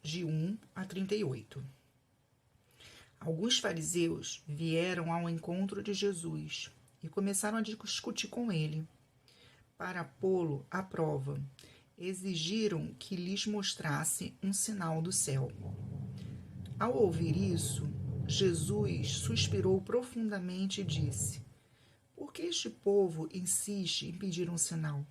de 1 a 38. Alguns fariseus vieram ao encontro de Jesus e começaram a discutir com ele. Para pô-lo à prova, exigiram que lhes mostrasse um sinal do céu. Ao ouvir isso, Jesus suspirou profundamente e disse: Por que este povo insiste em pedir um sinal?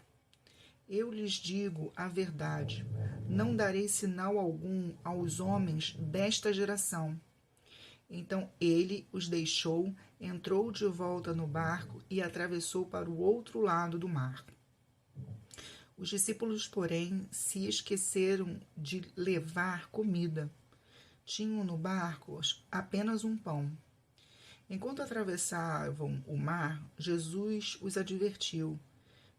Eu lhes digo a verdade, não darei sinal algum aos homens desta geração. Então ele os deixou, entrou de volta no barco e atravessou para o outro lado do mar. Os discípulos, porém, se esqueceram de levar comida. Tinham no barco apenas um pão. Enquanto atravessavam o mar, Jesus os advertiu: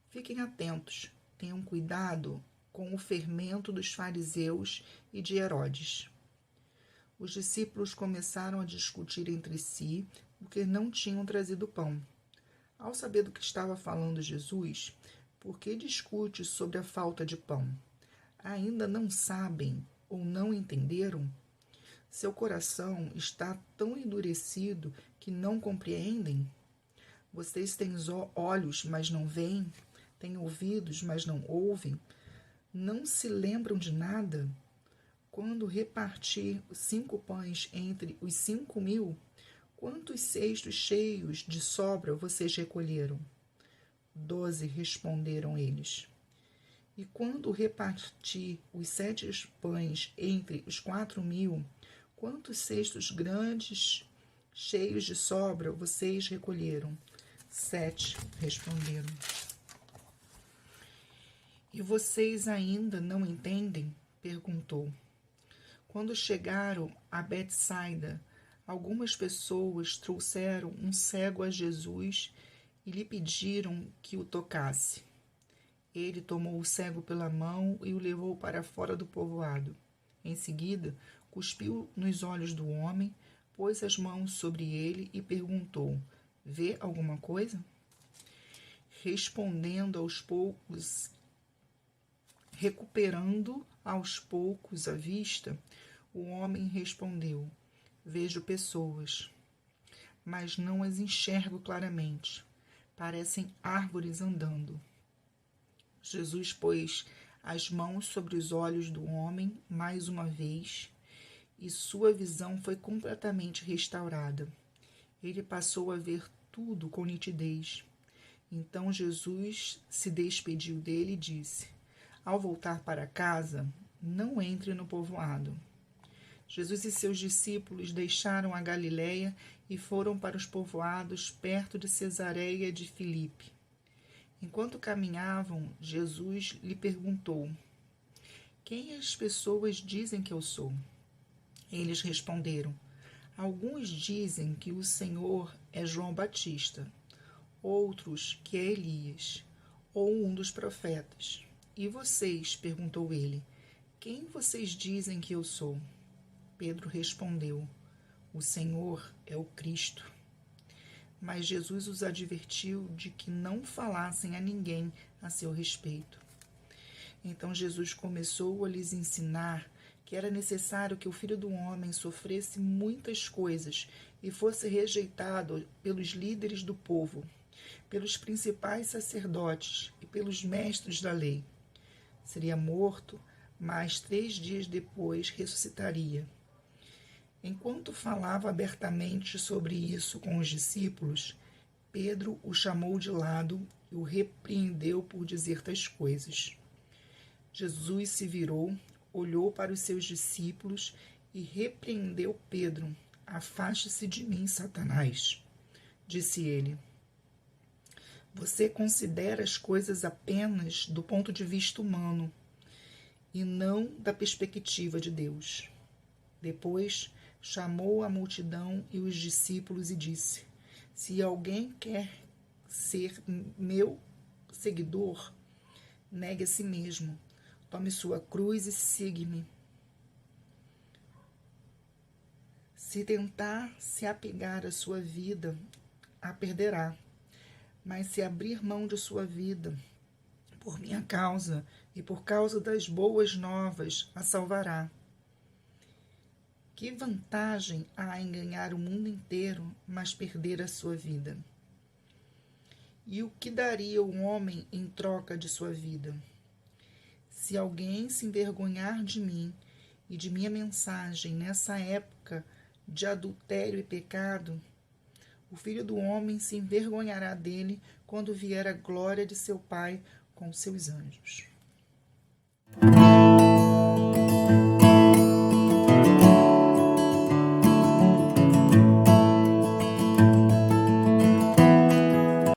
Fiquem atentos, tenham cuidado com o fermento dos fariseus e de Herodes. Os discípulos começaram a discutir entre si porque não tinham trazido pão. Ao saber do que estava falando Jesus, por que discute sobre a falta de pão? Ainda não sabem ou não entenderam? Seu coração está tão endurecido que não compreendem? Vocês têm olhos, mas não veem? Têm ouvidos, mas não ouvem? Não se lembram de nada? Quando reparti os 5 pães entre os 5.000, quantos cestos cheios de sobra vocês recolheram? 12, responderam eles. E quando reparti os 7 pães entre os 4.000, quantos cestos grandes cheios de sobra vocês recolheram? 7, responderam. E vocês ainda não entendem? Perguntou. Quando chegaram a Betsaida, algumas pessoas trouxeram um cego a Jesus e lhe pediram que o tocasse. Ele tomou o cego pela mão e o levou para fora do povoado. Em seguida, cuspiu nos olhos do homem, pôs as mãos sobre ele e perguntou: Vê alguma coisa? Recuperando aos poucos a vista, o homem respondeu: Vejo pessoas, mas não as enxergo claramente. Parecem árvores andando. Jesus pôs as mãos sobre os olhos do homem mais uma vez e sua visão foi completamente restaurada. Ele passou a ver tudo com nitidez. Então Jesus se despediu dele e disse: Ao voltar para casa, não entre no povoado. Jesus e seus discípulos deixaram a Galiléia e foram para os povoados perto de Cesareia de Filipe. Enquanto caminhavam, Jesus lhe perguntou: Quem as pessoas dizem que eu sou? Eles responderam: Alguns dizem que o Senhor é João Batista, outros que é Elias, ou um dos profetas. E vocês? Perguntou ele. Quem vocês dizem que eu sou? Pedro respondeu: O Senhor é o Cristo. Mas Jesus os advertiu de que não falassem a ninguém a seu respeito. Então Jesus começou a lhes ensinar que era necessário que o Filho do Homem sofresse muitas coisas e fosse rejeitado pelos líderes do povo, pelos principais sacerdotes e pelos mestres da lei. Seria morto, mas 3 dias depois ressuscitaria. Enquanto falava abertamente sobre isso com os discípulos, Pedro o chamou de lado e o repreendeu por dizer tais coisas. Jesus se virou, olhou para os seus discípulos e repreendeu Pedro. Afaste-se de mim, Satanás, disse ele. Você considera as coisas apenas do ponto de vista humano e não da perspectiva de Deus. Depois, chamou a multidão e os discípulos e disse: Se alguém quer ser meu seguidor, negue a si mesmo, tome sua cruz e siga-me. Se tentar se apegar à sua vida, a perderá. Mas se abrir mão de sua vida, por minha causa e por causa das boas novas, a salvará. Que vantagem há em ganhar o mundo inteiro, mas perder a sua vida? E o que daria um homem em troca de sua vida? Se alguém se envergonhar de mim e de minha mensagem nessa época de adultério e pecado, o Filho do Homem se envergonhará dele quando vier a glória de seu Pai com seus anjos.